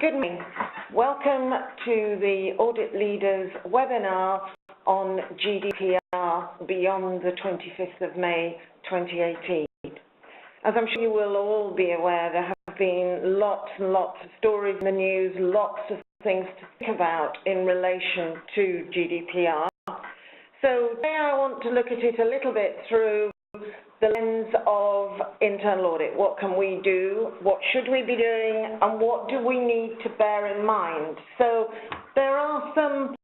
Good morning. Welcome to the Audit Leaders webinar on GDPR beyond the 25th of May 2018. As I'm sure you will all be aware, there have been lots and lots of stories in the news, lots of things to think about in relation to GDPR. So today I want to look at it a little bit through the lens of internal audit. What can we do? What should we be doing? And what do we need to bear in mind? So there are some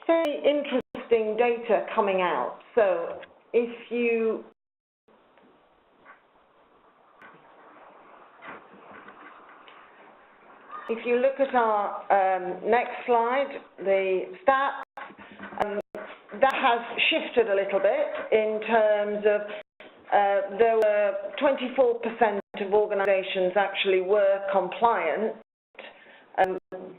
very interesting data coming out. So if you look at our next slide, the stats, that has shifted a little bit in terms of there were 24% of organisations actually were compliant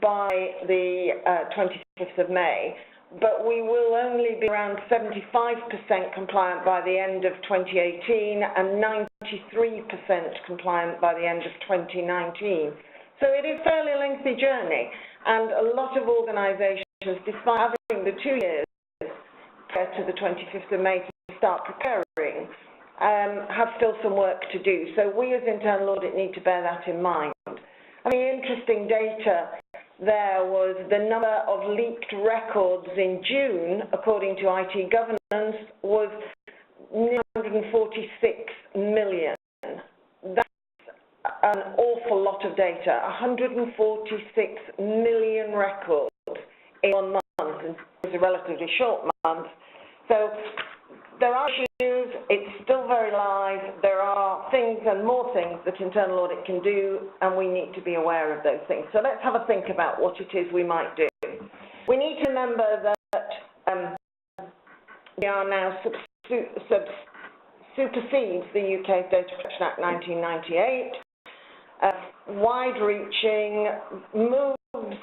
by the 25th of May, but we will only be around 75% compliant by the end of 2018 and 93% compliant by the end of 2019. So it is a fairly lengthy journey, and a lot of organisations, despite having the 2 years prior to the 25th of May to start preparing, have still some work to do. So we as internal audit need to bear that in mind. I mean, interesting data there was the number of leaked records in June, according to IT governance, was 146 million. That's an awful lot of data, 146 million records in 1 month. It's a relatively short month. So there are issues, it's still very live, there are things and more things that internal audit can do, and we need to be aware of those things. So let's have a think about what it is we might do. We need to remember that we are now supersedes the UK's Data Protection Act 1998, wide-reaching, moves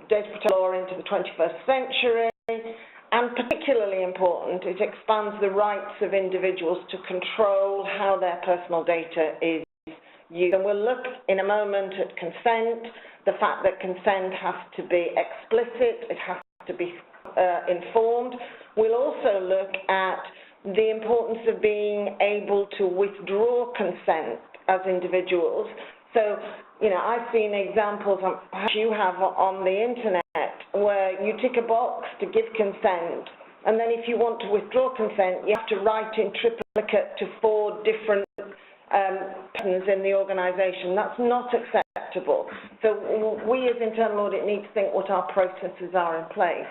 data protection law into the 21st century, and particularly important, it expands the rights of individuals to control how their personal data is used. And we'll look in a moment at consent, the fact that consent has to be explicit, it has to be informed. We'll also look at the importance of being able to withdraw consent as individuals. So, you know, I've seen examples, perhaps you have on the internet, where you tick a box to give consent, and then if you want to withdraw consent, you have to write in triplicate to 4 different persons in the organisation. That's not acceptable. So we as internal audit need to think what our processes are in place.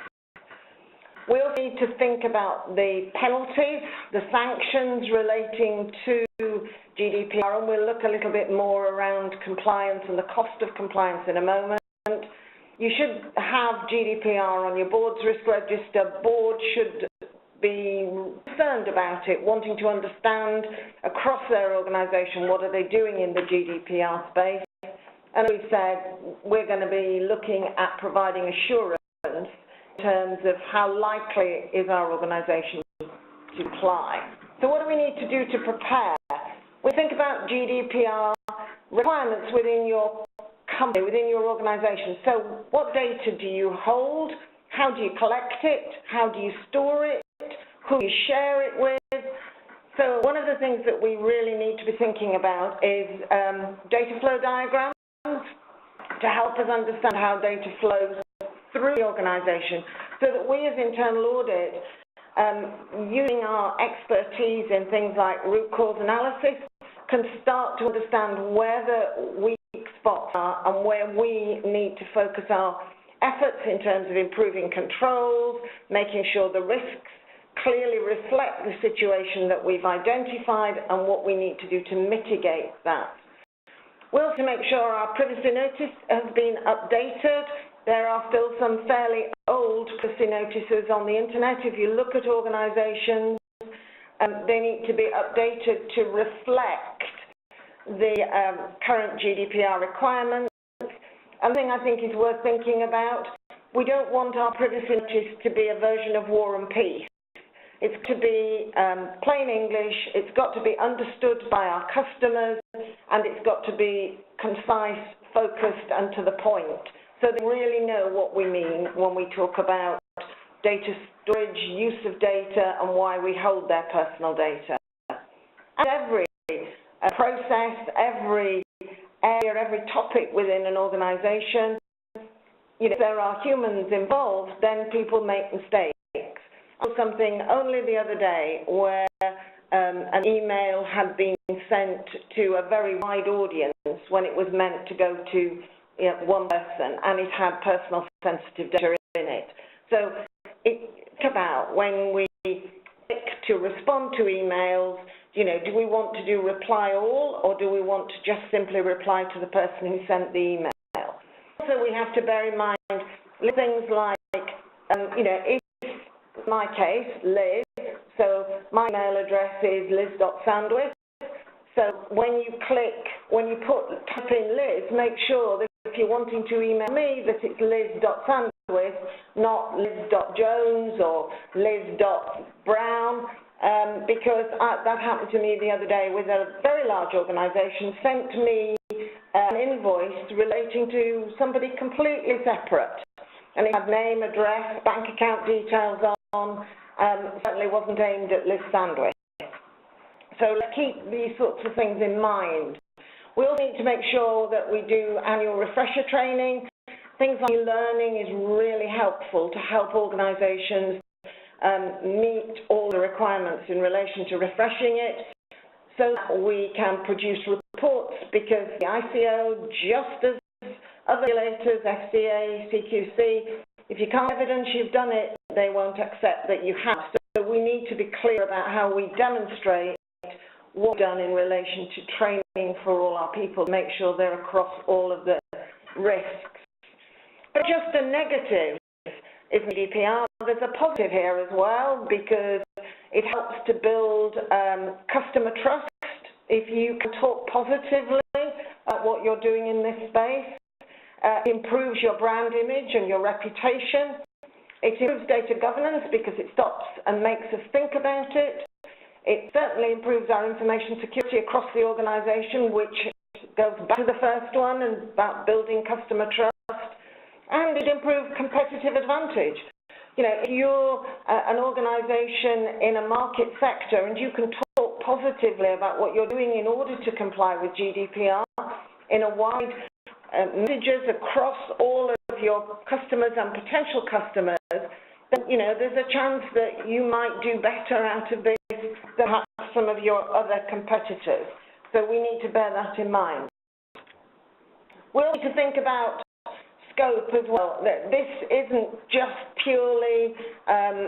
We also need to think about the penalties, the sanctions relating to GDPR, and we'll look a little bit more around compliance and the cost of compliance in a moment. You should have GDPR on your board's risk register. Board should be concerned about it, wanting to understand across their organisation what are they doing in the GDPR space. And we've said we're going to be looking at providing assurance in terms of how likely is our organisation to comply. So what do we need to do to prepare? We think about GDPR requirements within your company, within your organisation. So what data do you hold? How do you collect it? How do you store it? Who do you share it with? So one of the things that we really need to be thinking about is data flow diagrams to help us understand how data flows through the organisation, so that we as internal audit, using our expertise in things like root cause analysis, can start to understand where the weak spots are and where we need to focus our efforts in terms of improving controls, making sure the risks clearly reflect the situation that we've identified and what we need to do to mitigate that. We'll also make sure our privacy notice has been updated. There are still some fairly old privacy notices on the internet. If you look at organisations, they need to be updated to reflect the current GDPR requirements. Another thing I think is worth thinking about, we don't want our privacy notice to be a version of War and Peace. It's to be plain English, it's got to be understood by our customers, and it's got to be concise, focused, and to the point. so they really know what we mean when we talk about data storage, use of data, and why we hold their personal data. And every process, every area, every topic within an organization, if there are humans involved, then people make mistakes. I saw something only the other day where an email had been sent to a very wide audience when it was meant to go to one person, and it had personal sensitive data in it. So it's about when we click to respond to emails, do we want to do reply all, or do we want to just simply reply to the person who sent the email? Also, we have to bear in mind things like, if in my case, Liz, so my email address is liz.sandwich. So when you type in Liz, make sure that if you're wanting to email me, that it's liz.sandwich, not liz.jones or liz.brown, because that happened to me the other day with a very large organisation, sent me an invoice relating to somebody completely separate. And it had name, address, bank account details on, certainly wasn't aimed at Liz Sandwich. So let's keep these sorts of things in mind. We also need to make sure that we do annual refresher training. Things like e-learning is really helpful to help organisations meet all the requirements in relation to refreshing it, so that we can produce reports, because the ICO, just as other regulators, FCA, CQC, if you can't evidence you've done it, they won't accept that you have. So we need to be clear about how we demonstrate what we've done in relation to training for all our people, to make sure they're across all of the risks. But just a negative is GDPR. There's a positive here as well, because it helps to build customer trust. If you can talk positively about what you're doing in this space, it improves your brand image and your reputation. It improves data governance because it stops and makes us think about it. It certainly improves our information security across the organisation, which goes back to the first one and about building customer trust. And it improves competitive advantage. If you're an organisation in a market sector and you can talk positively about what you're doing in order to comply with GDPR in a wide messages across all of your customers and potential customers, then there's a chance that you might do better out of this than perhaps some of your other competitors. So we need to bear that in mind. We'll need to think about scope as well. That this isn't just purely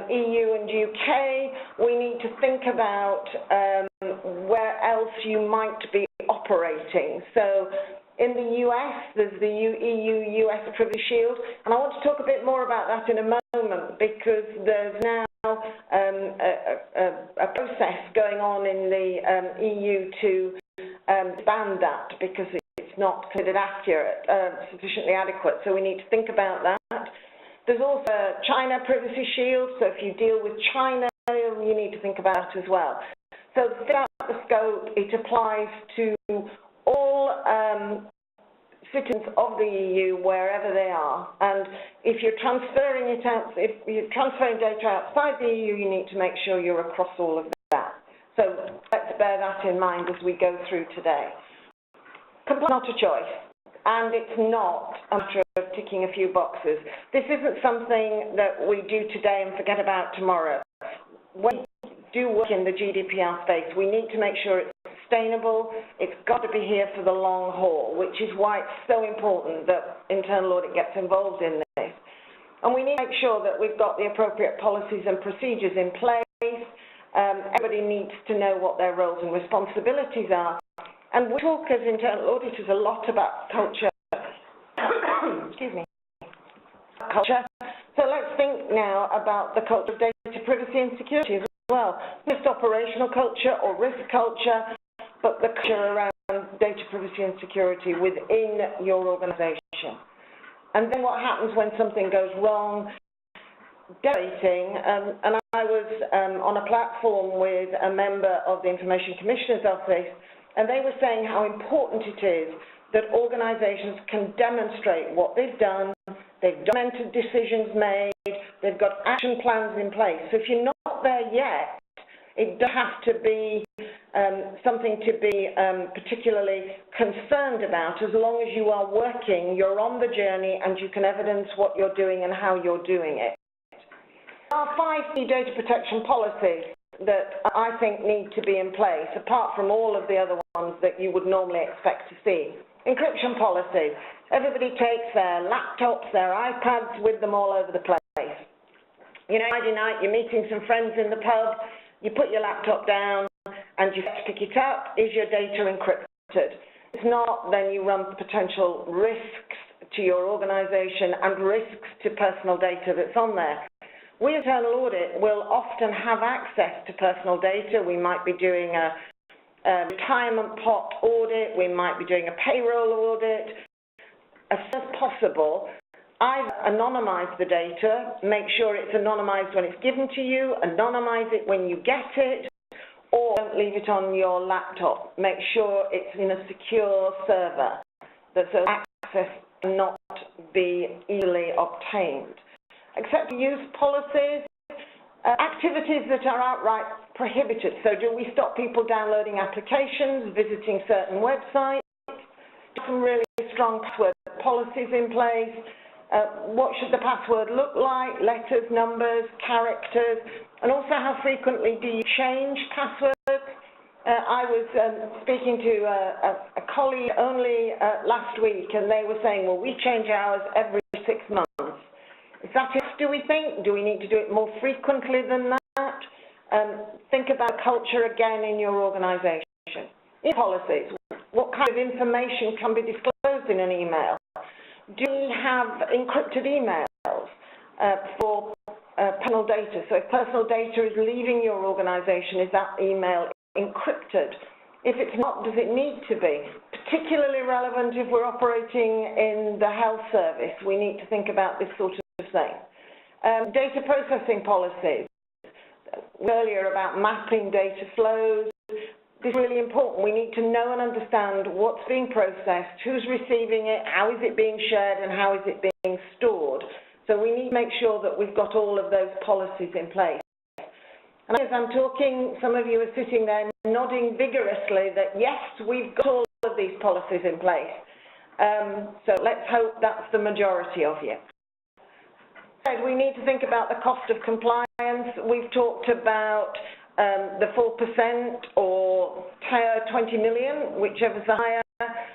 EU and UK. We need to think about where else you might be operating. So in the US, there's the EU-US Privacy Shield, and I want to talk a bit more about that in a moment, because there's now a process going on in the EU to ban that, because it's not considered accurate, sufficiently adequate, so we need to think about that. There's also China Privacy Shield, so if you deal with China, you need to think about it as well. So throughout the scope, it applies to all citizens of the EU wherever they are, and if you're transferring it out, if you're transferring data outside the EU, you need to make sure you're across all of that. So let's bear that in mind as we go through today. Compliance is not a choice, and it's not a matter of ticking a few boxes. This isn't something that we do today and forget about tomorrow. When we do work in the GDPR space, we need to make sure it's sustainable. It's got to be here for the long haul, which is why it's so important that internal audit gets involved in this. And we need to make sure that we've got the appropriate policies and procedures in place. Everybody needs to know what their roles and responsibilities are. And we talk as internal auditors a lot about culture. Excuse me. Culture. So let's think now about the culture of data privacy and security as well. Not just operational culture or risk culture, but the culture around data privacy and security within your organisation. And then what happens when something goes wrong? Delegating, and I was on a platform with a member of the Information Commissioner's Office, and they were saying how important it is that organisations can demonstrate what they've done, they've documented decisions made, they've got action plans in place. So if you're not there yet, it does have to be something to be particularly concerned about. As long as you are working, you're on the journey, and you can evidence what you're doing and how you're doing it. There are 5 key data protection policies that I think need to be in place, apart from all of the other ones that you would normally expect to see. Encryption policy. Everybody takes their laptops, their iPads with them all over the place. You know, Friday night, you're meeting some friends in the pub, you put your laptop down and you pick it up. Is your data encrypted? If not, then you run potential risks to your organisation and risks to personal data that's on there. We, internal audit, will often have access to personal data. We might be doing a retirement pot audit, we might be doing a payroll audit. As soon as possible, either anonymise the data, make sure it's anonymised when it's given to you, anonymise it when you get it, or don't leave it on your laptop. Make sure it's in a secure server that so access cannot be easily obtained. Acceptable use policies, activities that are outright prohibited. So do we stop people downloading applications, visiting certain websites? Some really strong password policies in place. What should the password look like? Letters, numbers, characters, and also how frequently do you change passwords? I was speaking to a colleague only last week, and they were saying, well, we change ours every 6 months. Is that it, do we think? Do we need to do it more frequently than that? Think about culture again in your organisation. In policies, what kind of information can be disclosed in an email? Do we have encrypted emails for personal data? So if personal data is leaving your organisation, is that email encrypted? If it's not, does it need to be? Particularly relevant if we're operating in the health service, we need to think about this sort of thing. Data processing policies. Earlier about mapping data flows. This is really important. We need to know and understand what's being processed, who's receiving it, how is it being shared, and how is it being stored. So we need to make sure that we've got all of those policies in place. And as I'm talking, some of you are sitting there nodding vigorously that yes, we've got all of these policies in place. So let's hope that's the majority of you. We need to think about the cost of compliance. We've talked about the 4% or 20 million, whichever's the higher.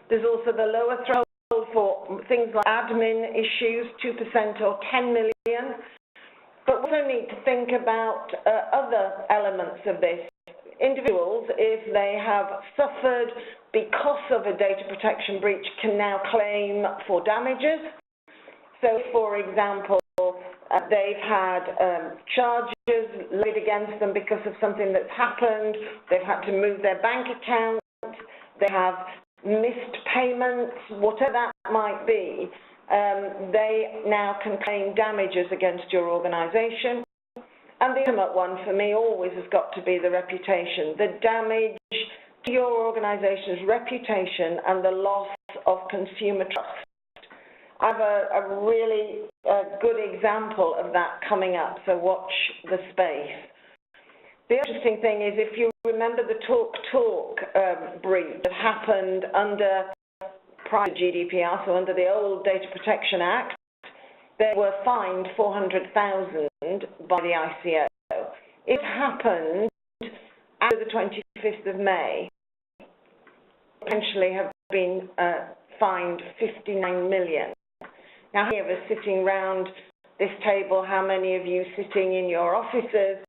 There's also the lower threshold for things like admin issues, 2% or 10 million. But we also need to think about other elements of this. Individuals, if they have suffered because of a data protection breach, can now claim for damages. So, for example, they've had charges laid against them because of something that's happened, they've had to move their bank account, they have missed payments, whatever that might be, they now can claim damages against your organisation. And the ultimate one for me always has got to be the reputation, the damage to your organisation's reputation and the loss of consumer trust. I have a really good example of that coming up, so watch the space. The interesting thing is, if you remember the TalkTalk breach that happened under prior to GDPR, so under the old Data Protection Act, they were fined $400,000 by the ICO. It happened after the 25th of May, potentially have been fined $59 million. Now, how many of us sitting around this table, how many of you sitting in your offices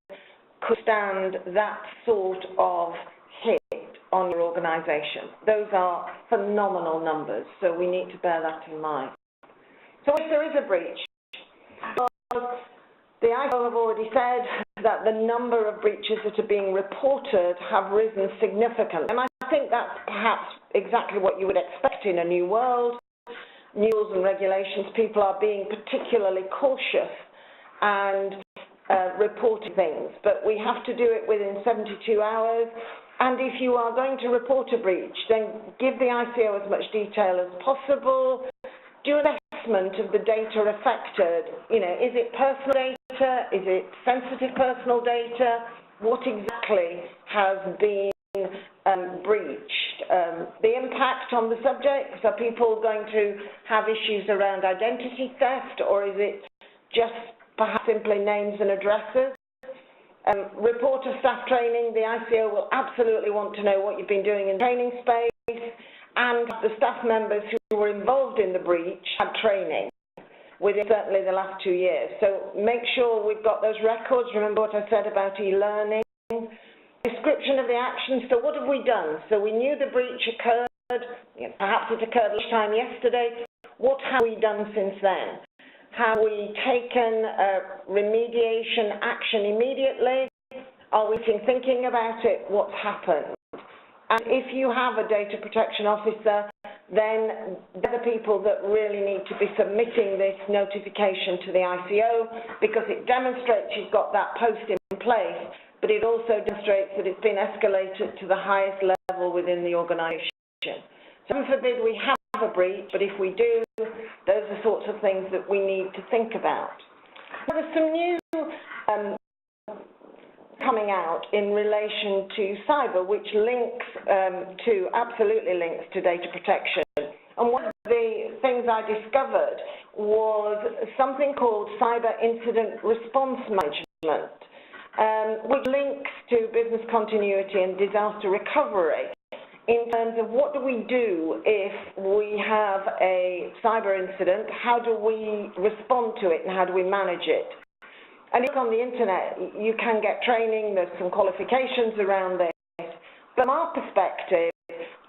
could stand that sort of hit on your organisation? Those are phenomenal numbers, so we need to bear that in mind. So if there is a breach, well, the ICO have already said that the number of breaches that are being reported have risen significantly. And I think that's perhaps exactly what you would expect in a new world. New rules and regulations, people are being particularly cautious and reporting things, but we have to do it within 72 hours, And if you are going to report a breach, then give the ICO as much detail as possible. Do an assessment of the data affected. You know, is it personal data? Is it sensitive personal data? What exactly has been breached? The impact on the subject, are people going to have issues around identity theft, or is it just perhaps simply names and addresses? Report of staff training. The ICO will absolutely want to know what you've been doing in the training space, and the staff members who were involved in the breach had training within certainly the last 2 years. So make sure we've got those records. Remember what I said about e-learning. Description of the actions. So what have we done? So we knew the breach occurred. Perhaps it occurred lunchtime yesterday. What have we done since then? Have we taken remediation action immediately? Are we thinking about it? What's happened? And if you have a data protection officer, then they're the people that really need to be submitting this notification to the ICO, because it demonstrates you've got that post in place, but it also demonstrates that it's been escalated to the highest level within the organisation. So heaven forbid we have a breach, but if we do, those are sorts of things that we need to think about. Now, there's some new coming out in relation to cyber, which links absolutely links to data protection. And one of the things I discovered was something called cyber incident response management, which links to business continuity and disaster recovery, in terms of what do we do if we have a cyber incident, how do we respond to it, and how do we manage it? And look on the internet, you can get training, there's some qualifications around this, but from our perspective,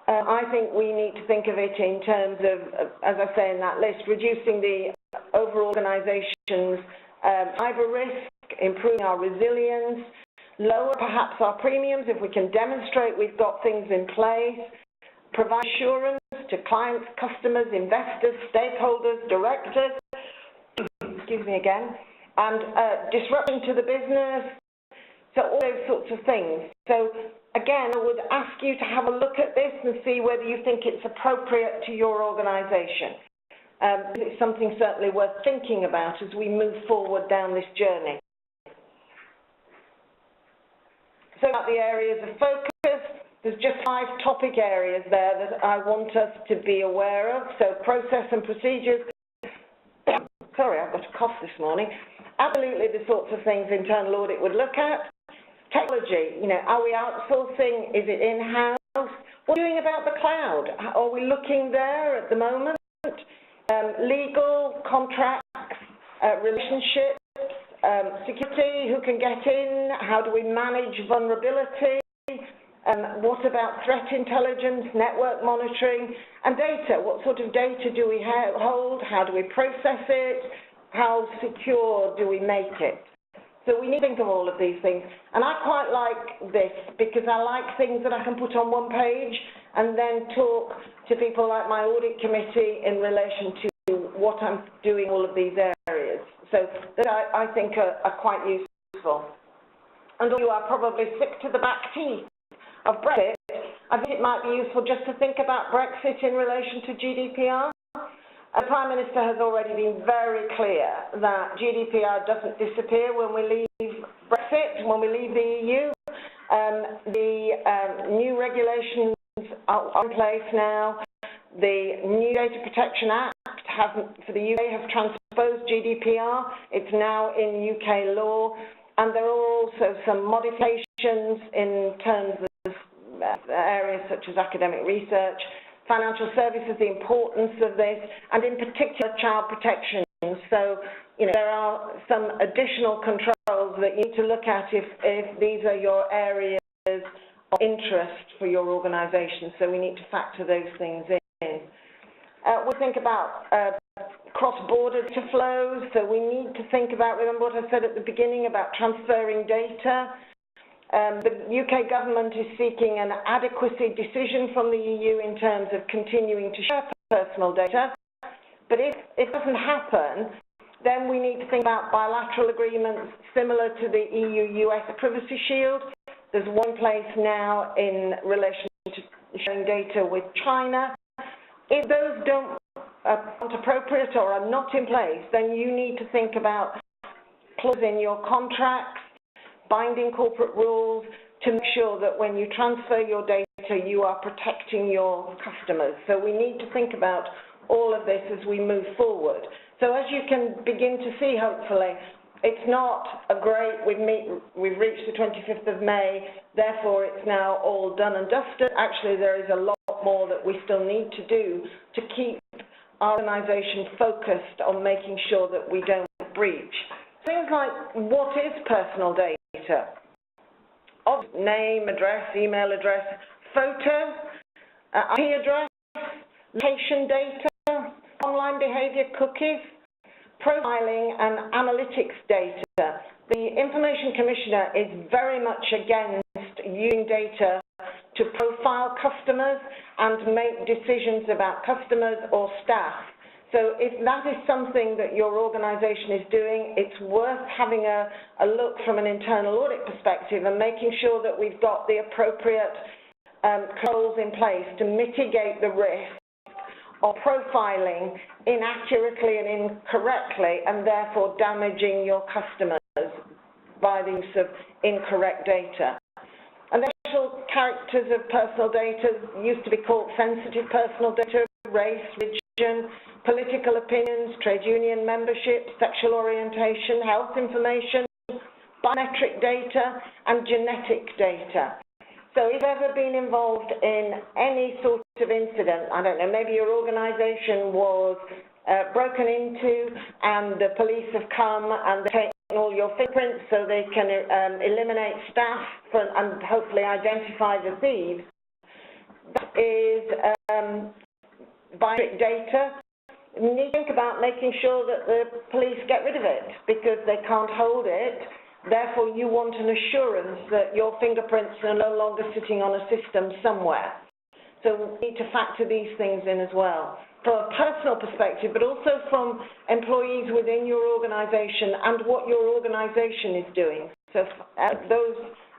I think we need to think of it in terms of, as I say in that list, reducing the overall organisation's cyber risk, improving our resilience, lower perhaps our premiums if we can demonstrate we've got things in place, provide assurance to clients, customers, investors, stakeholders, directors, excuse me again, and disruption to the business, so all those sorts of things. So again, I would ask you to have a look at this and see whether you think it's appropriate to your organisation. It's something certainly worth thinking about as we move forward down this journey. So about the areas of focus, there's just 5 topic areas there that I want us to be aware of. So process and procedures. Sorry, I've got a cough this morning. Absolutely the sorts of things internal audit would look at. Technology, you know, are we outsourcing? Is it in-house? What are we doing about the cloud? Are we looking there at the moment? Legal, contracts, relationships, security, who can get in? How do we manage vulnerability? What about threat intelligence, network monitoring, and data? What sort of data do we hold? How do we process it? How secure do we make it? So we need to think of all of these things. And I quite like this because I like things that I can put on one page and then talk to people like my audit committee in relation to what I'm doing in all of these areas. So that I think are quite useful. And you are probably sick to the back teeth of Brexit. I think it might be useful just to think about Brexit in relation to GDPR. The Prime Minister has already been very clear that GDPR doesn't disappear when we leave Brexit, when we leave the EU. The new regulations are in place now. The new Data Protection Act for the UK have transposed GDPR. It's now in UK law. And there are also some modifications in terms of areas such as academic research, financial services, the importance of this, and in particular child protection. So, you know, there are some additional controls that you need to look at if these are your areas of interest for your organisation. So we need to factor those things in. We think about cross-border data flows, so we need to think about, remember what I said at the beginning about transferring data. The UK government is seeking an adequacy decision from the EU in terms of continuing to share personal data. But if it doesn't happen, then we need to think about bilateral agreements similar to the EU-US Privacy Shield, There's one place now in relation to sharing data with China. If those aren't appropriate or are not in place, then you need to think about clausing your contracts, binding corporate rules, to make sure that when you transfer your data, you are protecting your customers. So we need to think about all of this as we move forward. So as you can begin to see, hopefully, it's not a great, we've reached the 25th of May, therefore it's now all done and dusted. Actually, there is a lot more that we still need to do to keep our organisation focused on making sure that we don't breach. Things like, what is personal data? Name, address, email address, photo, IP address, location data, online behaviour, cookies, profiling and analytics data. The Information Commissioner is very much against using data to profile customers and make decisions about customers or staff. So if that is something that your organisation is doing, it's worth having a look from an internal audit perspective and making sure that we've got the appropriate controls in place to mitigate the risk of profiling inaccurately and incorrectly and therefore damaging your customers by the use of incorrect data. And the special characters of personal data used to be called sensitive personal data, race, religion, political opinions, trade union membership, sexual orientation, health information, biometric data, and genetic data. So if you've ever been involved in any sort of incident, I don't know, maybe your organisation was broken into and the police have come and they've taken all your fingerprints so they can eliminate staff and hopefully identify the thieves, that is biometric data. You need to think about making sure that the police get rid of it because they can't hold it. Therefore, you want an assurance that your fingerprints are no longer sitting on a system somewhere. So we need to factor these things in as well, from a personal perspective, but also from employees within your organisation and what your organisation is doing. So those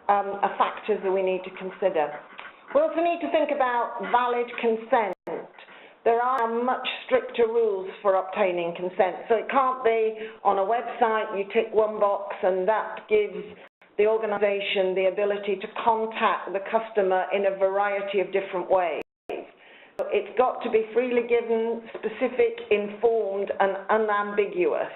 are factors that we need to consider. We also need to think about valid consent. There are much stricter rules for obtaining consent. So it can't be on a website, you tick one box and that gives the organisation the ability to contact the customer in a variety of different ways. So it's got to be freely given, specific, informed and unambiguous.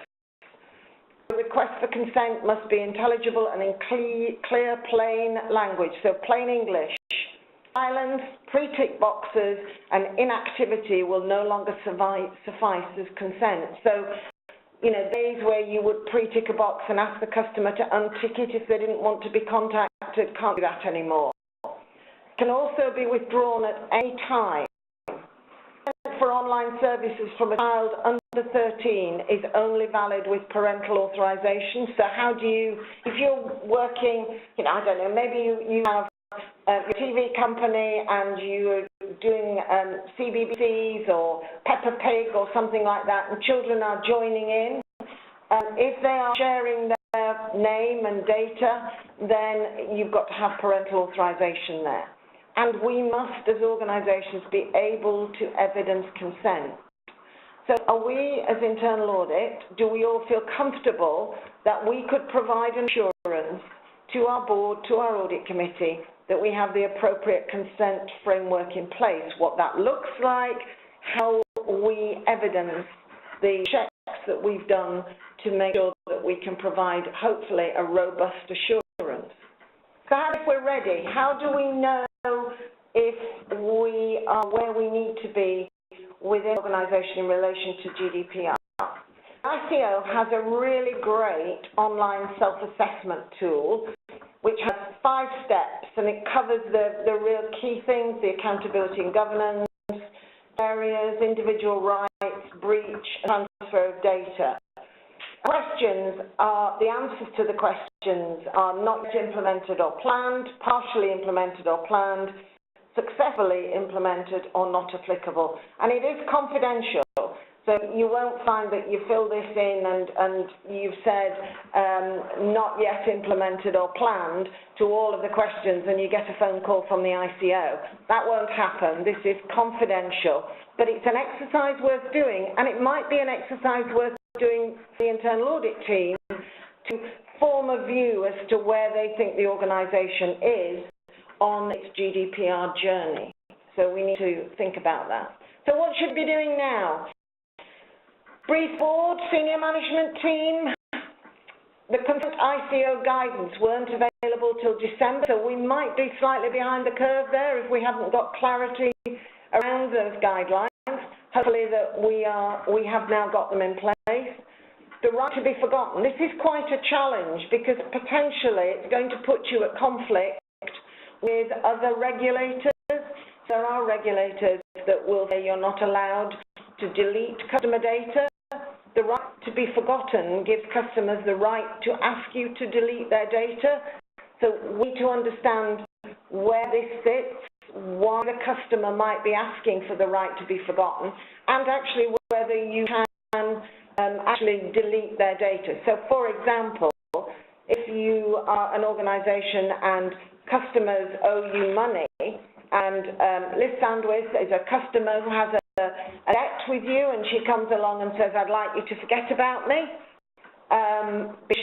The request for consent must be intelligible and in clear, plain language, so plain English. Silence, pre-tick boxes, and inactivity will no longer suffice as consent. So, you know, days where you would pre-tick a box and ask the customer to untick it if they didn't want to be contacted, can't do that anymore. It can also be withdrawn at any time. For online services from a child under 13 is only valid with parental authorization. So how do you, if you're working, you know, I don't know, maybe you have your TV company and you're doing CBBCs or Peppa Pig or something like that, and children are joining in. If they are sharing their name and data, then you've got to have parental authorization there. And we must, as organisations, be able to evidence consent. So are we, as internal audit, do we all feel comfortable that we could provide an assurance to our board, to our audit committee, that we have the appropriate consent framework in place, what that looks like, how we evidence the checks that we've done to make sure that we can provide, hopefully, a robust assurance. So if we're ready, how do we know if we are where we need to be within the organisation in relation to GDPR? ICO has a really great online self-assessment tool which has 5 steps, and it covers the real key things, the accountability and governance areas, individual rights, breach, and transfer of data. Questions are, the answers to the questions are not implemented or planned, partially implemented or planned, successfully implemented or not applicable. And it is confidential. So you won't find that you fill this in and you've said not yet implemented or planned to all of the questions and you get a phone call from the ICO. That won't happen. This is confidential. But it's an exercise worth doing, and it might be an exercise worth doing for the internal audit team to form a view as to where they think the organisation is on its GDPR journey. So we need to think about that. So what should we be doing now? Brief board, senior management team. The ICO guidance weren't available till December, so we might be slightly behind the curve there if we haven't got clarity around those guidelines. Hopefully that we have now got them in place. The right to be forgotten. This is quite a challenge because potentially it's going to put you at conflict with other regulators. There are regulators that will say you're not allowed to delete customer data. The right to be forgotten gives customers the right to ask you to delete their data. So we need to understand where this sits, why the customer might be asking for the right to be forgotten, and actually whether you can actually delete their data. So for example, if you are an organisation and customers owe you money, and Liz Sandwith is a customer who has a debt with you, and she comes along and says, I'd like you to forget about me.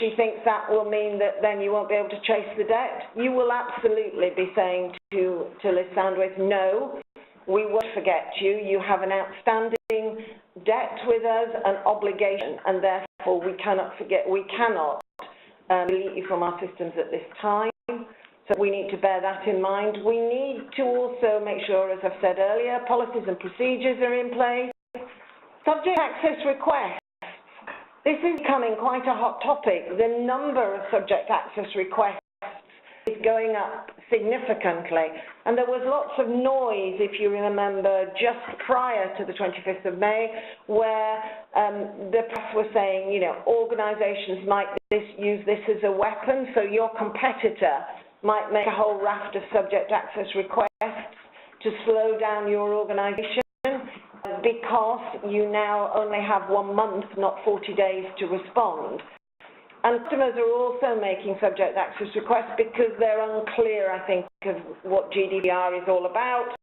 She thinks that will mean that then you won't be able to chase the debt. You will absolutely be saying to Liz Sandwith, no, we won't forget you. You have an outstanding debt with us, an obligation, and therefore we cannot delete you from our systems at this time. So we need to bear that in mind. We need to also make sure, as I've said earlier, policies and procedures are in place. Subject access requests. This is becoming quite a hot topic. The number of subject access requests is going up significantly. And there was lots of noise, if you remember, just prior to the 25th of May, where the press was saying, you know, organisations might use this as a weapon, so your competitor might make a whole raft of subject access requests to slow down your organisation because you now only have 1 month, not 40 days to respond. And customers are also making subject access requests because they're unclear, I think, of what GDPR is all about,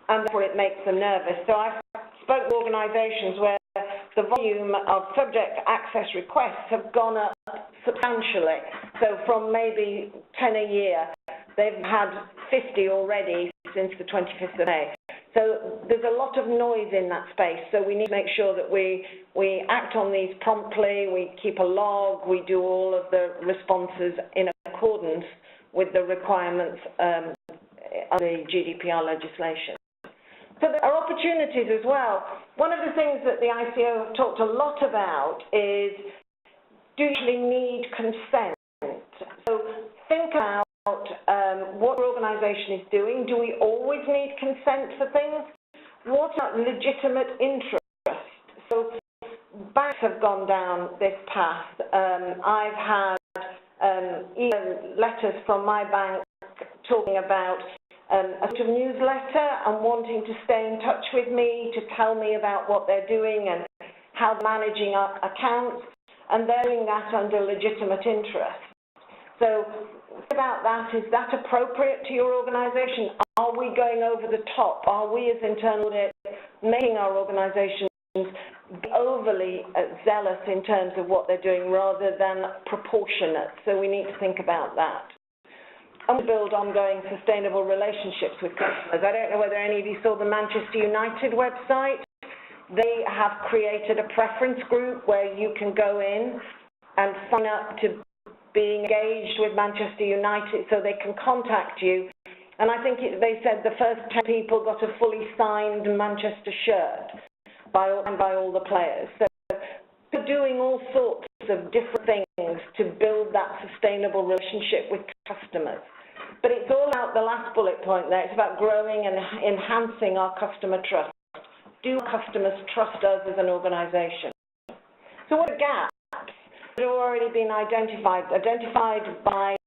and therefore it makes them nervous. So I've spoken to organisations where the volume of subject access requests have gone up substantially. So from maybe 10 a year, they've had 50 already since the 25th of May. So there's a lot of noise in that space, so we need to make sure that we act on these promptly, we keep a log, we do all of the responses in accordance with the requirements of the GDPR legislation. So there are opportunities as well. One of the things that the ICO have talked a lot about is, do you actually need consent? So think about what your organisation is doing. Do we always need consent for things? What are legitimate interest? So banks have gone down this path. I've had even letters from my bank talking about a sort of newsletter and wanting to stay in touch with me to tell me about what they're doing and how they're managing our accounts, and they're doing that under legitimate interest. So think about that. Is that appropriate to your organisation? Are we going over the top? Are we as internal audit making our organisations overly zealous in terms of what they're doing rather than proportionate? So we need to think about that. And we build ongoing sustainable relationships with customers. I don't know whether any of you saw the Manchester United website. They have created a preference group where you can go in and sign up to being engaged with Manchester United so they can contact you. And I think they said the first 10 people got a fully signed Manchester shirt by all the players. So we're doing all sorts of different things to build that sustainable relationship with customers. But it's all about the last bullet point there. It's about growing and enhancing our customer trust. Do customers trust us as an organisation? So what are gaps that have already been identified by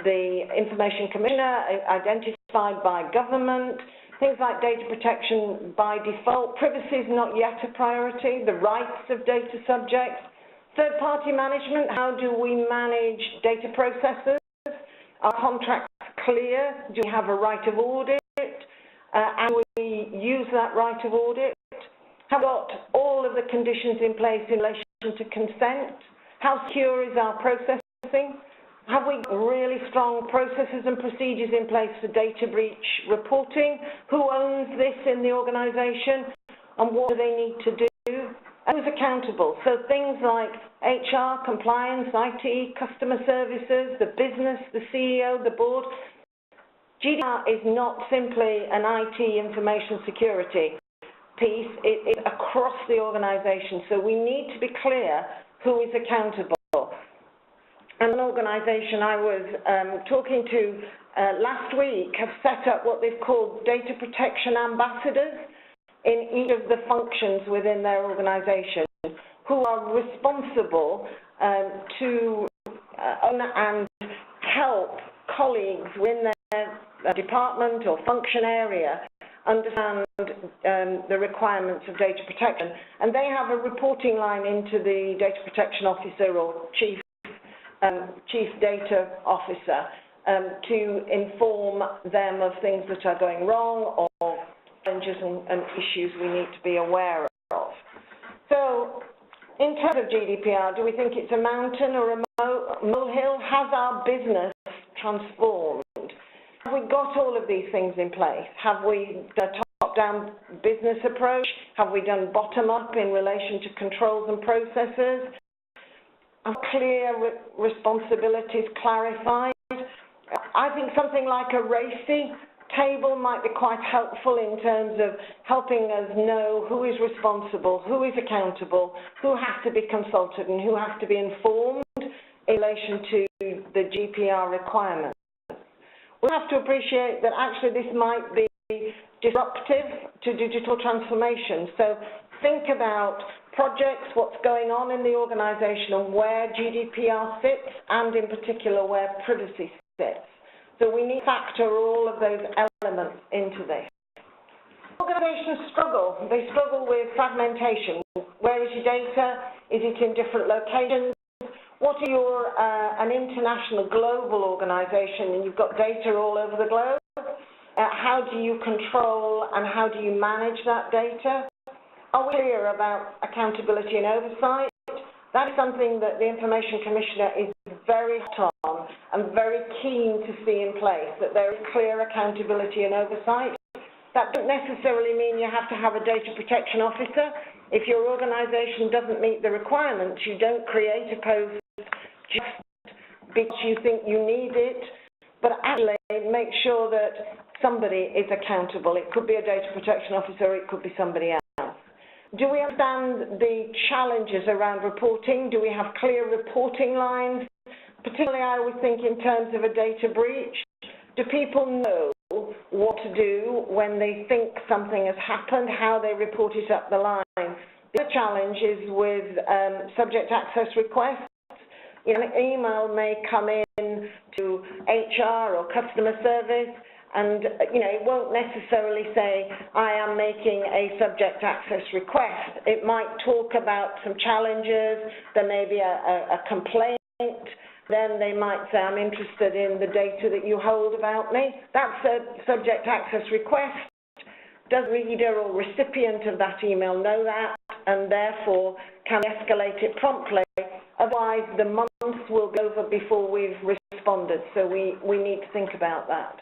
the Information Commissioner, identified by government, Things like data protection by default. Privacy is not yet a priority. The rights of data subjects. Third-party management. How do we manage data processes? Are contracts clear? Do we have a right of audit? And we use that right of audit? Have we got all of the conditions in place in relation to consent? How secure is our processing? Have we got really strong processes and procedures in place for data breach reporting? Who owns this in the organisation? And what do they need to do? And who's accountable? So things like HR, compliance, IT, customer services, the business, the CEO, the board. GDPR is not simply an IT information security piece, it's across the organisation. So we need to be clear who is accountable. And an organisation I was talking to last week have set up what they've called data protection ambassadors in each of the functions within their organisation, who are responsible to own and help colleagues within their department or function area understand the requirements of data protection. And they have a reporting line into the data protection officer or chief data officer to inform them of things that are going wrong or challenges and issues we need to be aware of. So in terms of GDPR, do we think it's a mountain or a molehill? Has our business transformed? Have we got all of these things in place? Have we done a top-down business approach? Have we done bottom-up in relation to controls and processes? Are clear responsibilities clarified? I think something like a RACI table might be quite helpful in terms of helping us know who is responsible, who is accountable, who has to be consulted and who has to be informed in relation to the GDPR requirements. We have to appreciate that actually this might be disruptive to digital transformation. So think about projects, what's going on in the organisation and where GDPR sits and in particular where privacy sits. So we need to factor all of those elements into this. Organisations struggle. They struggle with fragmentation. Where is your data? Is it in different locations? What are your, an international global organisation and you've got data all over the globe? How do you control and how do you manage that data? Are we clear about accountability and oversight? That is something that the Information Commissioner is very hot on and very keen to see in place, that there is clear accountability and oversight. That doesn't necessarily mean you have to have a data protection officer. If your organisation doesn't meet the requirements, you don't create a post just because you think you need it, but actually make sure that somebody is accountable. It could be a data protection officer, or it could be somebody else. Do we understand the challenges around reporting? Do we have clear reporting lines? Particularly, I would think in terms of a data breach. Do people know what to do when they think something has happened, how they report it up the line? The other challenge is with subject access requests. You know, an email may come in to HR or customer service, and it won't necessarily say, I am making a subject access request. It might talk about some challenges, there may be a complaint, then they might say, I'm interested in the data that you hold about me. That's a subject access request. Does the reader or recipient of that email know that, and therefore can escalate it promptly? Otherwise, the months will go over before we've responded, so we need to think about that.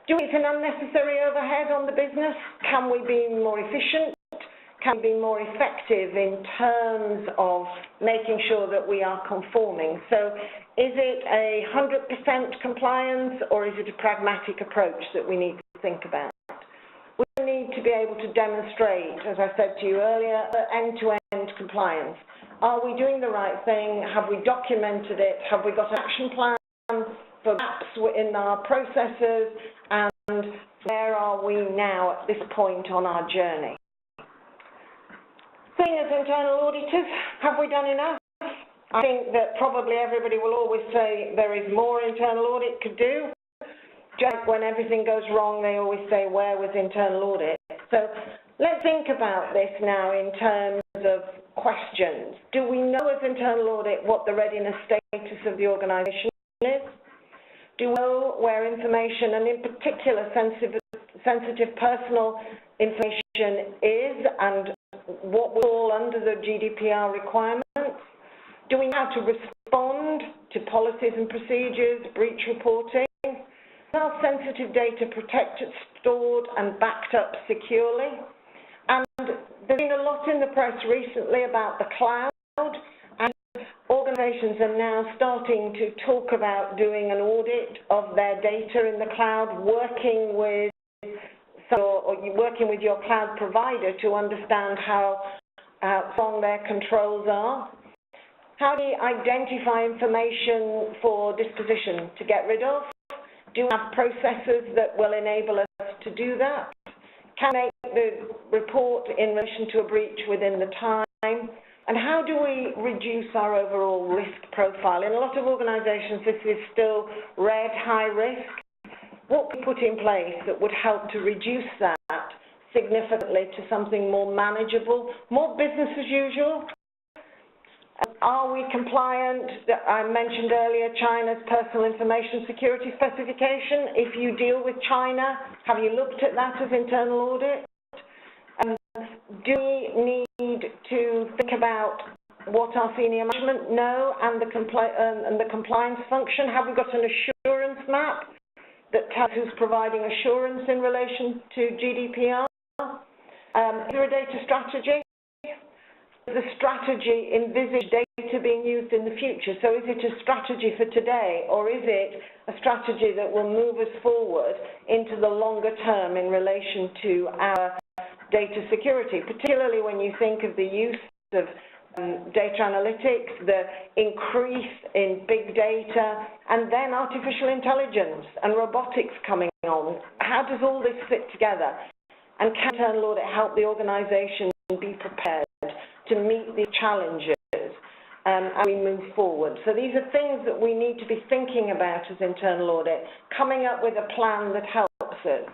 Do we have an unnecessary overhead on the business? Can we be more efficient? Can we be more effective in terms of making sure that we are conforming? So is it a 100% compliance, or is it a pragmatic approach that we need to think about? We need to be able to demonstrate, as I said to you earlier, end-to-end compliance. Are we doing the right thing? Have we documented it? Have we got an action plan for gaps in our processes? And where are we now at this point on our journey? Seeing as internal auditors, have we done enough? I think that probably everybody will always say there is more internal audit could do. Just like when everything goes wrong, they always say, where was internal audit? So let's think about this now in terms of questions. Do we know as internal audit what the readiness status of the organisation is? Do we know where information, and in particular sensitive personal information is, and what will fall under the GDPR requirements? Do we know how to respond to policies and procedures, breach reporting? Are sensitive data protected, stored and backed up securely? And there's been a lot in the press recently about the cloud, and organisations are now starting to talk about doing an audit of their data in the cloud, working with your cloud provider to understand how strong their controls are. How do you identify information for disposition to get rid of? Do we have processes that will enable us to do that? Can we make the report in relation to a breach within the time? And how do we reduce our overall risk profile? In a lot of organisations, this is still red, high risk. What can we put in place that would help to reduce that significantly to something more manageable, more business as usual? Are we compliant? I mentioned earlier China's personal information security specification. If you deal with China, have you looked at that as internal audit? Do we need to think about what our senior management know and the compliance function? Have we got an assurance map that tells who's providing assurance in relation to GDPR? Is there a data strategy? The strategy envisage data being used in the future. So is it a strategy for today, or is it a strategy that will move us forward into the longer term in relation to our data security, particularly when you think of the use of data analytics, the increase in big data, and then artificial intelligence and robotics coming on? How does all this fit together? And can internal audit help the organisation be prepared to meet the challenges as we move forward? So these are things that we need to be thinking about as internal audit, coming up with a plan that helps us.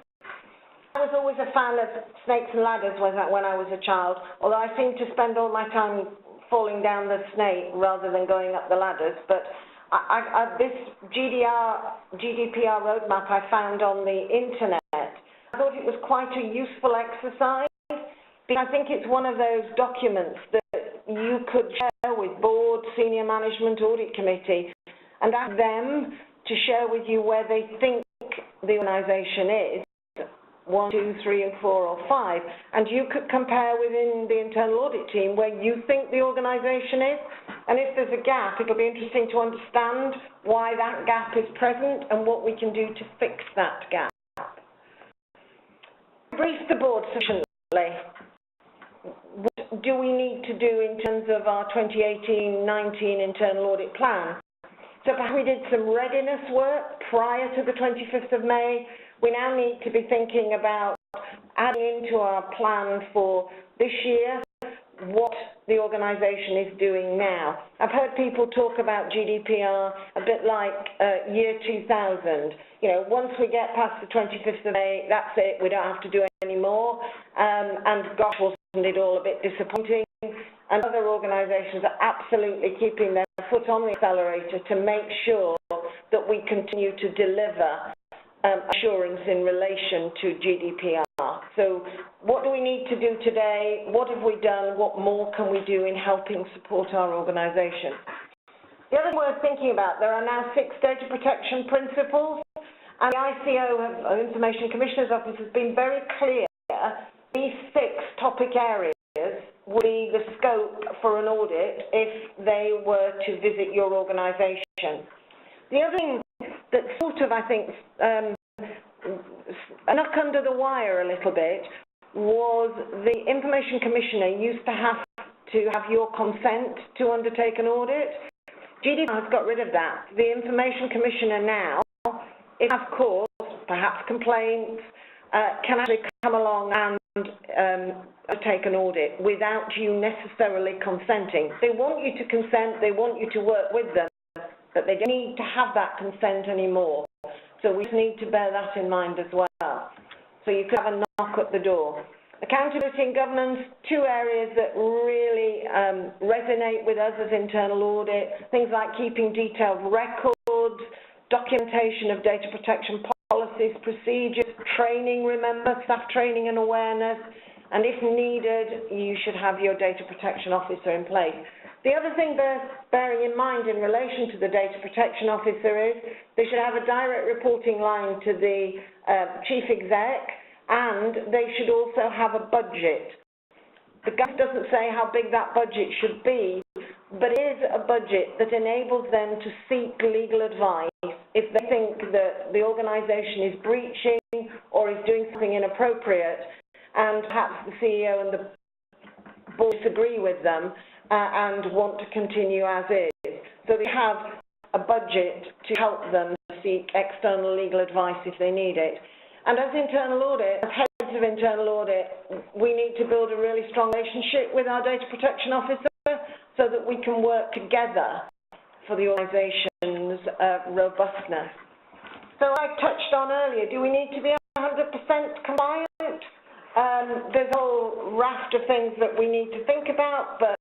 I was always a fan of snakes and ladders when I was a child, although I seem to spend all my time falling down the snake rather than going up the ladders. But this GDPR roadmap I found on the internet, I thought it was quite a useful exercise. I think it's one of those documents that you could share with board, senior management, audit committee, and ask them to share with you where they think the organisation is, 1, 2, 3, and 4, or 5, and you could compare within the internal audit team where you think the organisation is, and if there's a gap, it'll be interesting to understand why that gap is present and what we can do to fix that gap. Brief the board sufficiently. What do we need to do in terms of our 2018-19 internal audit plan? So perhaps we did some readiness work prior to the 25th of May. We now need to be thinking about adding into our plan for this year what the organisation is doing now. I've heard people talk about GDPR a bit like year 2000. You know, once we get past the 25th of May, that's it, we don't have to do it anymore. And gosh, wasn't it all a bit disappointing? And other organisations are absolutely keeping their foot on the accelerator to make sure that we continue to deliver assurance in relation to GDPR. So what do we need to do today? What have we done? What more can we do in helping support our organisation? The other thing worth thinking about, there are now 6 data protection principles, and the ICO, Information Commissioner's Office, has been very clear these 6 topic areas would be the scope for an audit if they were to visit your organisation. The other thing that sort of, I think, snuck under the wire a little bit was the Information Commissioner used to have your consent to undertake an audit. GDPR has got rid of that. The Information Commissioner now, if of course, perhaps complaints, can actually come along and take an audit without you necessarily consenting. They want you to consent, they want you to work with them, but they don't need to have that consent anymore. So we need to bear that in mind as well. So you could have a knock at the door. Accountability and governance, two areas that really resonate with us as internal audit, things like keeping detailed records, documentation of data protection policies, procedures, training, remember, staff training and awareness, and if needed, you should have your data protection officer in place. The other thing bearing in mind in relation to the data protection officer is they should have a direct reporting line to the chief exec, and they should also have a budget. The guide doesn't say how big that budget should be, but it is a budget that enables them to seek legal advice if they think that the organisation is breaching or is doing something inappropriate, and perhaps the CEO and the board disagree with them and want to continue as is. So they have a budget to help them seek external legal advice if they need it. And as internal audit, as heads of internal audit, we need to build a really strong relationship with our data protection officer so that we can work together for the organisation's robustness. So I touched on earlier, do we need to be 100% compliant? There's a whole raft of things that we need to think about, but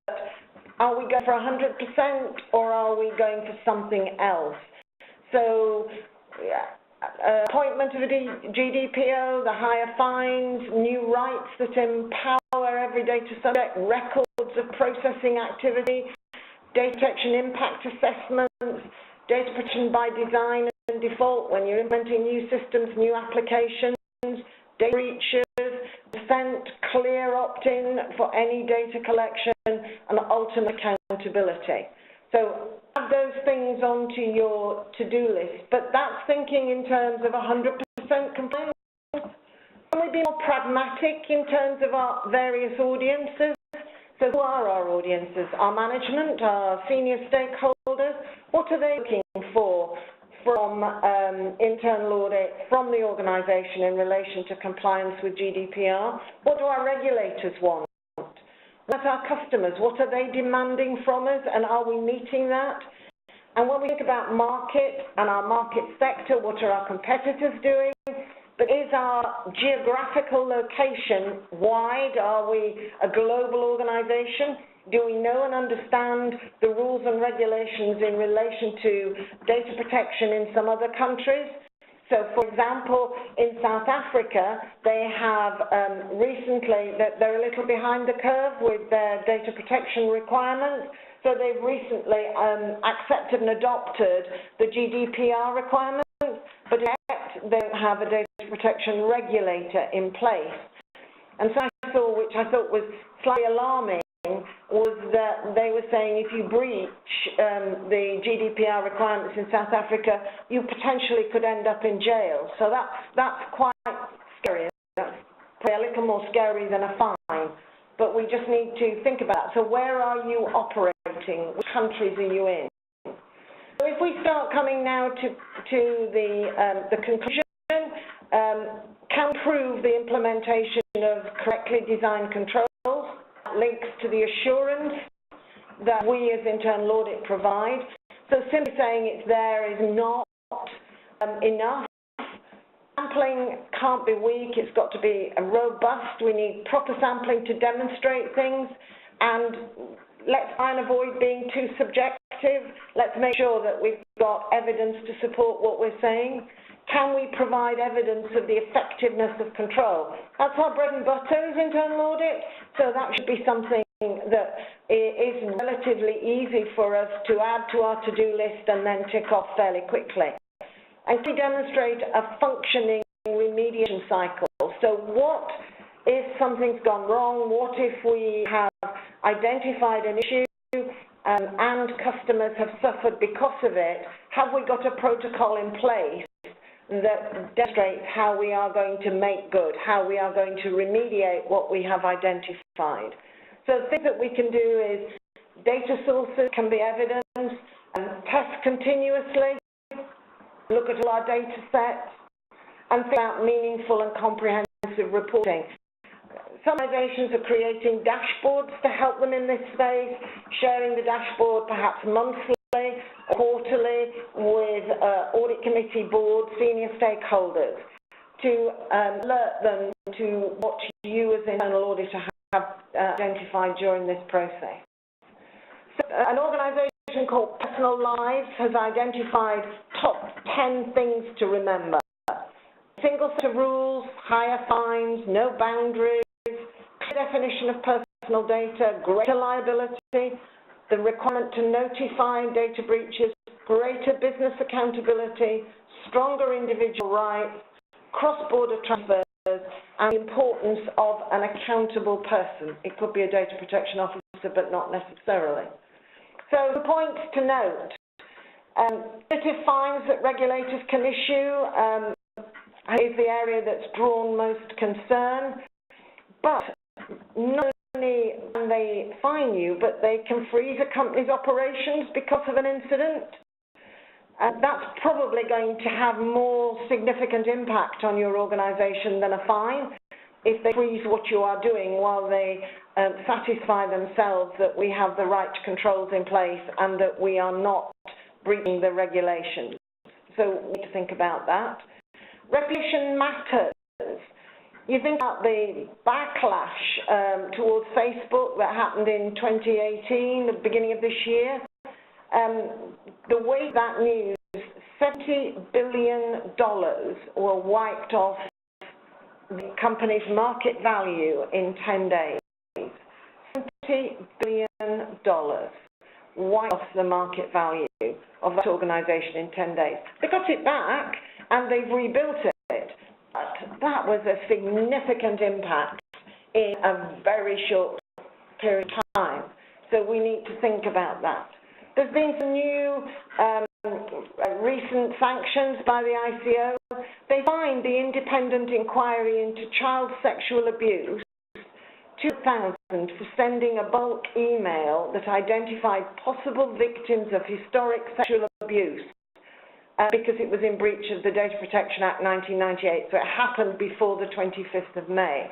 are we going for 100% or are we going for something else? So, appointment of a GDPR, the higher fines, new rights that empower every data subject, records of processing activity, data protection impact assessments, data protection by design and default when you're implementing new systems, new applications, data breaches, consent, clear opt-in for any data collection, and ultimate accountability. So add those things onto your to-do list, but that's thinking in terms of 100% compliance. Can we be more pragmatic in terms of our various audiences? So who are our audiences? Our management, our senior stakeholders? What are they looking for from internal audit, from the organisation in relation to compliance with GDPR? What do our regulators want? What are our customers? What are they demanding from us, and are we meeting that? And when we think about market and our market sector, what are our competitors doing? But is our geographical location wide? Are we a global organisation? Do we know and understand the rules and regulations in relation to data protection in some other countries? So, for example, in South Africa, they have recently, they're a little behind the curve with their data protection requirements, so they've recently accepted and adopted the GDPR requirements, but yet they don't have a data protection regulator in place. And so I saw, which I thought was slightly alarming, was that they were saying if you breach the GDPR requirements in South Africa, you potentially could end up in jail. So that's quite scary. That's probably a little more scary than a fine. But we just need to think about it. So where are you operating? Which countries are you in? So if we start coming now to the conclusion, can prove the implementation of correctly designed controls. Links to the assurance that we as internal audit provide. So simply saying it's there is not enough. Sampling can't be weak, it's got to be robust. We need proper sampling to demonstrate things, and let's try and avoid being too subjective. Let's make sure that we've got evidence to support what we're saying. Can we provide evidence of the effectiveness of control? That's our bread and butter as internal audit, so that should be something that is relatively easy for us to add to our to-do list and then tick off fairly quickly. And to demonstrate a functioning remediation cycle. So what if something's gone wrong? What if we have identified an issue and customers have suffered because of it? Have we got a protocol in place that demonstrates how we are going to make good, how we are going to remediate what we have identified? So the thing that we can do is data sources can be evidence, and test continuously, look at all our data sets, and think about meaningful and comprehensive reporting. Some organizations are creating dashboards to help them in this space, sharing the dashboard perhaps monthly quarterly with audit committee board, senior stakeholders, to alert them to what you as internal auditor have identified during this process. So, an organisation called Personal Lives has identified top 10 things to remember. Single set of rules, higher fines, no boundaries, clear definition of personal data, greater liability, the requirement to notify data breaches, greater business accountability, stronger individual rights, cross-border transfers, and the importance of an accountable person. It could be a data protection officer, but not necessarily. So the points to note, punitive fines that regulators can issue is the area that's drawn most concern, but not only can they fine you, but they can freeze a company's operations because of an incident. That's probably going to have more significant impact on your organisation than a fine if they freeze what you are doing while they satisfy themselves that we have the right controls in place and that we are not breaching the regulations. So we need to think about that. Reputation matters. You think about the backlash towards Facebook that happened in 2018, the beginning of this year. The way that news, $70 billion were wiped off the company's market value in 10 days. $70 billion wiped off the market value of that organisation in 10 days. They got it back and they've rebuilt it. But that was a significant impact in a very short period of time. So we need to think about that. There's been some new recent sanctions by the ICO. They fined the independent inquiry into child sexual abuse 2,000 for sending a bulk email that identified possible victims of historic sexual abuse because it was in breach of the Data Protection Act 1998, so it happened before the 25th of May.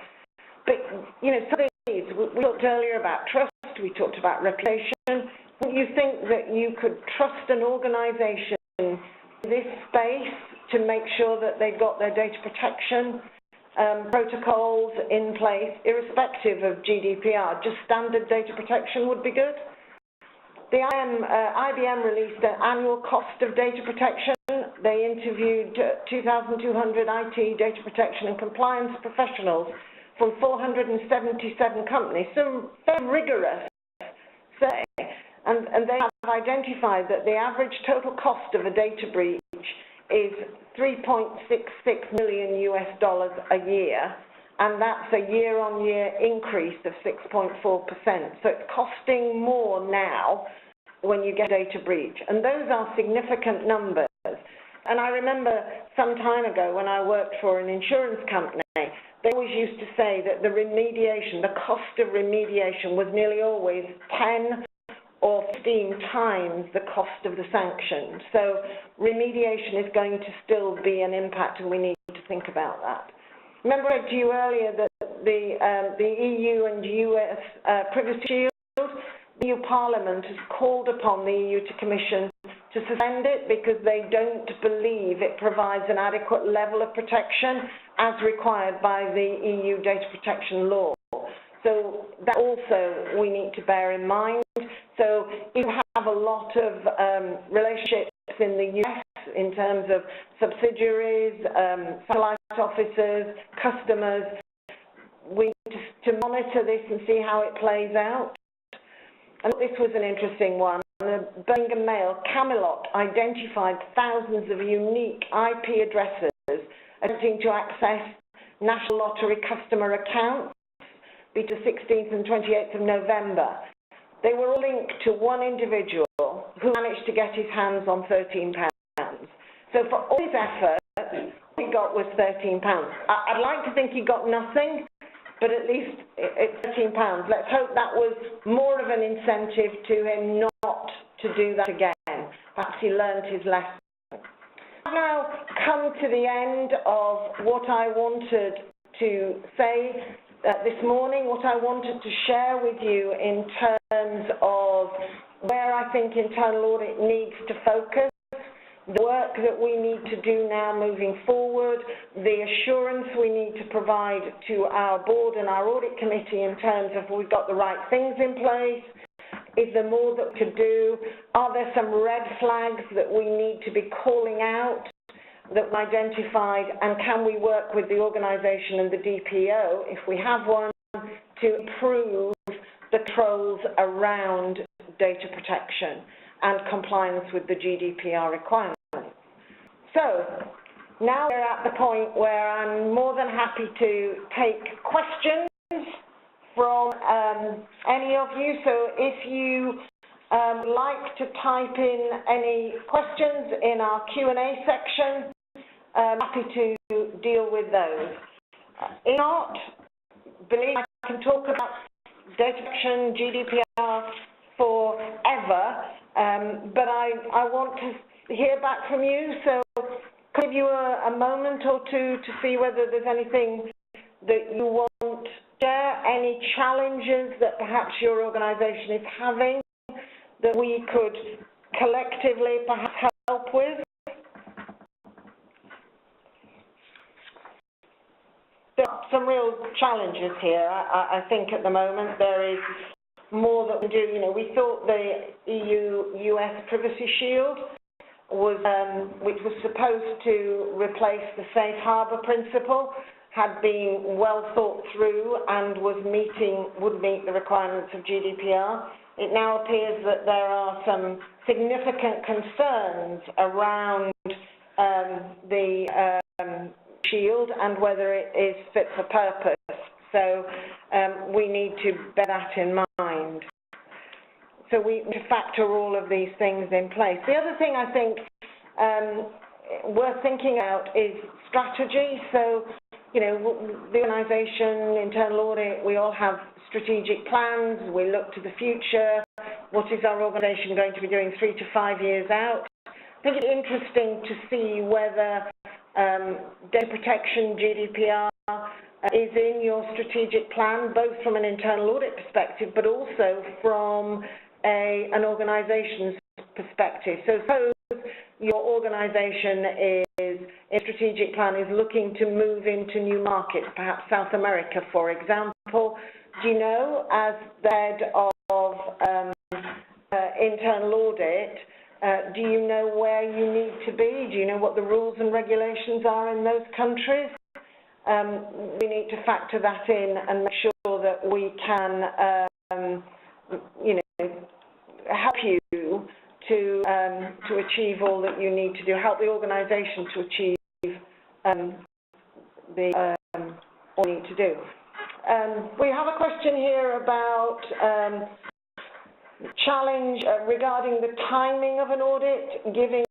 But, you know, some of these, we talked earlier about trust, we talked about reputation. You think that you could trust an organisation in this space to make sure that they've got their data protection protocols in place, irrespective of GDPR, just standard data protection would be good. The IBM released an annual cost of data protection. They interviewed 2,200 IT data protection and compliance professionals from 477 companies, so very rigorous survey. And they have identified that the average total cost of a data breach is $3.66 million a year, and that's a year-on-year increase of 6.4%. So it's costing more now when you get a data breach, and those are significant numbers. And I remember some time ago when I worked for an insurance company, they always used to say that the remediation, the cost of remediation was nearly always 10 or 15 times the cost of the sanction. So remediation is going to still be an impact, and we need to think about that. Remember I said to you earlier that the EU and US Privacy Shield, the EU Parliament has called upon the EU to Commission to suspend it because they don't believe it provides an adequate level of protection as required by the EU data protection law. So that also we need to bear in mind. So if you have a lot of relationships in the US in terms of subsidiaries, satellite offices, customers, we need to monitor this and see how it plays out. And this was an interesting one. The Birmingham Mail, Camelot identified thousands of unique IP addresses attempting to access National Lottery customer accounts between the 16th and 28th of November. They were all linked to one individual who managed to get his hands on £13. So for all his effort, all he got was £13. I'd like to think he got nothing, but at least it's £13. Let's hope that was more of an incentive to him not to do that again. Perhaps he learned his lesson. I've now come to the end of what I wanted to say this morning, what I wanted to share with you in terms of where I think internal audit needs to focus, the work that we need to do now moving forward, the assurance we need to provide to our board and our audit committee in terms of we've got the right things in place. Is there more that we could do? Are there some red flags that we need to be calling out that we identified, and can we work with the organisation and the DPO, if we have one, to improve the controls around data protection and compliance with the GDPR requirements? So now we're at the point where I'm more than happy to take questions from any of you. So if you like to type in any questions in our Q&A section, I'm happy to deal with those. If not, believe I can talk about data protection, GDPR forever, but I want to hear back from you, so I'll give you a moment or two to see whether there's anything that you want to share, any challenges that perhaps your organisation is having that we could collectively perhaps help with. There are some real challenges here. I think at the moment there is more that we do. You know, we thought the EU-US Privacy Shield was, which was supposed to replace the safe harbour principle, had been well thought through and would meet the requirements of GDPR. It now appears that there are some significant concerns around the shield and whether it is fit for purpose. So we need to bear that in mind. So we need to factor all of these things in place. The other thing I think worth thinking about is strategy. So, you know, the organisation, internal audit, we all have strategic plans. We look to the future. What is our organisation going to be doing 3 to 5 years out? I think it's interesting to see whether data protection, GDPR, is in your strategic plan, both from an internal audit perspective, but also from an organisation's perspective. So suppose your organisation is, a strategic plan is looking to move into new markets, perhaps South America, for example. Do you know, as the head of internal audit, do you know where you need to be? Do you know what the rules and regulations are in those countries? We need to factor that in and make sure that we can, you know, help you to achieve all that you need to do, help the organisation to achieve all you need to do. We have a question here about challenge regarding the timing of an audit, given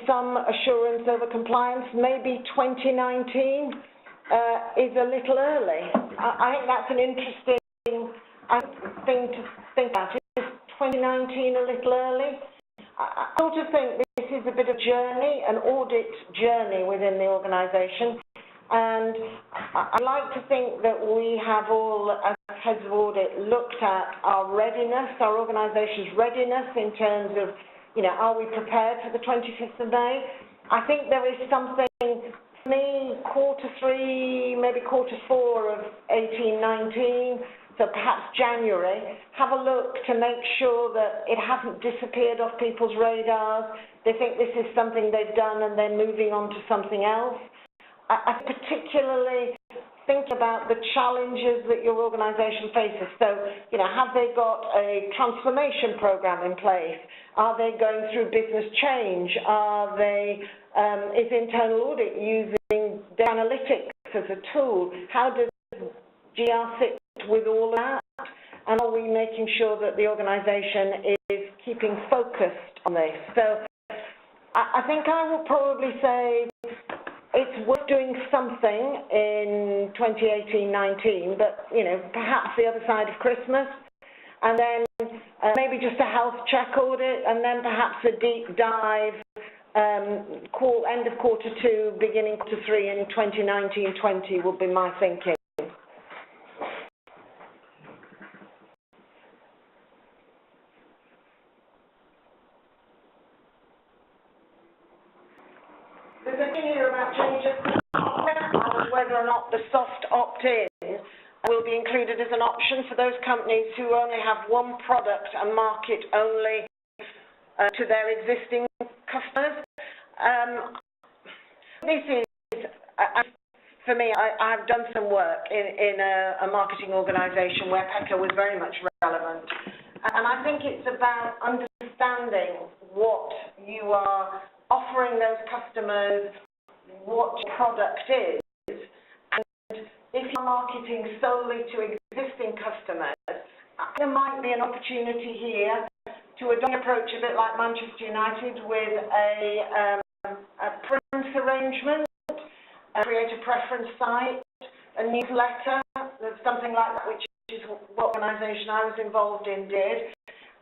some assurance over compliance. Maybe 2019 is a little early. I think that's an interesting thing to think about. Is 2019 a little early? I sort of think this is a bit of journey, an audit journey within the organisation. And I like to think that we have all, as heads of audit, looked at our readiness, our organisation's readiness in terms of, you know, are we prepared for the 25th of May? I think there is something, for me, Q3, maybe Q4 of 18-19, so perhaps January, have a look to make sure that it hasn't disappeared off people's radars. They think this is something they've done and they're moving on to something else. I particularly think about the challenges that your organisation faces. So, you know, have they got a transformation programme in place? Are they going through business change? Are they, is internal audit using data analytics as a tool? How does GR sit with all that? And are we making sure that the organisation is keeping focused on this? So I think I will probably say it's worth doing something in 2018-19, but, you know, perhaps the other side of Christmas, and then maybe just a health check audit, and then perhaps a deep dive end of Q2, beginning Q3 in 2019-20 would be my thinking. about changes and whether or not the soft opt-in will be included as an option for those companies who only have one product and market only to their existing customers. This is, for me, I've done some work in a marketing organisation where PECA was very much relevant. And I think it's about understanding what you are offering those customers, what your product is, and if you're marketing solely to existing customers, there might be an opportunity here to adopt an approach a bit like Manchester United with a preference arrangement, create a preference site, a newsletter, something like that, which is what organisation I was involved in did,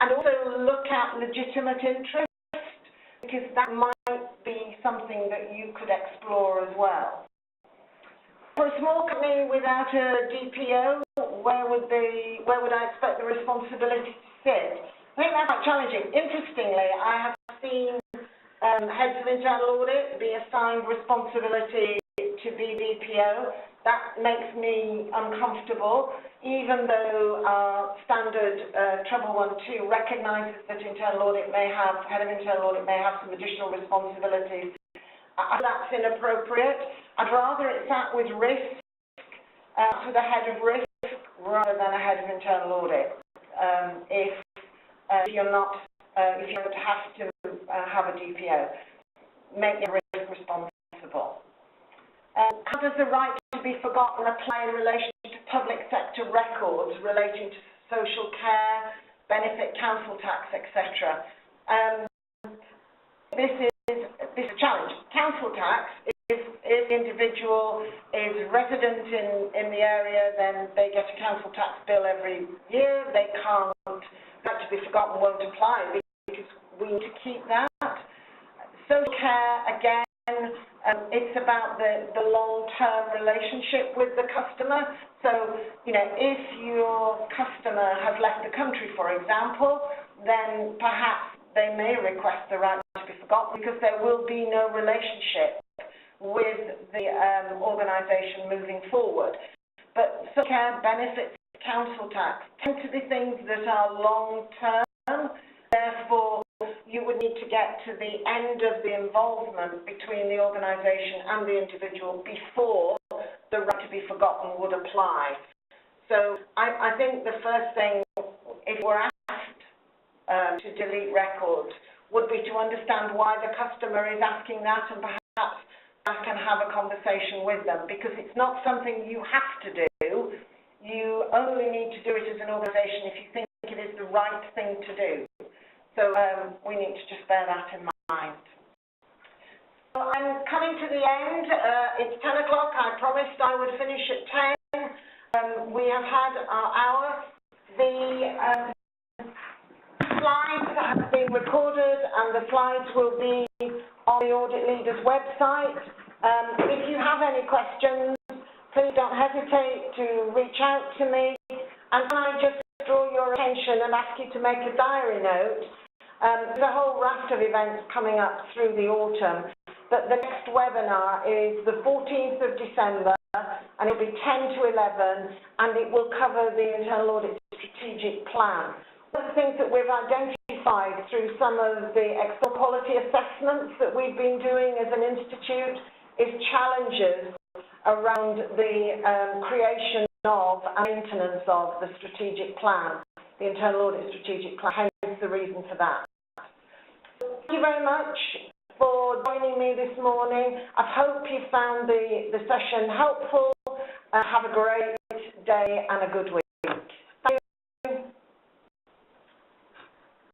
and also look at legitimate interest, because that might be something that you could explore as well. For a small company without a DPO, where would I expect the responsibility to sit? I think that's quite challenging. Interestingly, I have seen heads of internal audit be assigned responsibility to be DPO. That makes me uncomfortable, even though our standard Trouble 1-2 recognises that head of internal audit may have some additional responsibilities. That's inappropriate. I'd rather it sat with risk, with a head of risk, rather than a head of internal audit. If you don't have to have a DPO, make your risk responsible. How does the right to be forgotten apply in relation to public sector records relating to social care, benefit, council tax, etc.? This is a challenge. Council tax, if the individual is resident in the area, then they get a council tax bill every year. They can't, right to be forgotten won't apply because we need to keep that. Social care, again, it's about the long-term relationship with the customer. So, if your customer has left the country, for example, then perhaps they may request the right to be forgotten because there will be no relationship with the organisation moving forward. But social care, benefits, council tax tend to be things that are long-term. Therefore, you would need to get to the end of the involvement between the organisation and the individual before the right to be forgotten would apply. So I think the first thing, if we're asked to delete records, would be to understand why the customer is asking that, and perhaps I can have a conversation with them, because it's not something you have to do. You only need to do it as an organisation if you think it is the right thing to do. So we need to just bear that in mind. So I'm coming to the end. It's 10 o'clock. I promised I would finish at 10. We have had our hour. The slides have been recorded and the slides will be on the Audit Leader's website. If you have any questions, please don't hesitate to reach out to me. And can I just draw your attention and ask you to make a diary note? There's a whole raft of events coming up through the autumn, but the next webinar is the 14th of December, and it'll be 10 to 11, and it will cover the internal audit strategic plan. One of the things that we've identified through some of the external quality assessments that we've been doing as an institute is challenges around the creation of and maintenance of the strategic plan, the internal audit strategic plan, hence the reason for that. Thank you very much for joining me this morning. I hope you found the session helpful. Have a great day and a good week.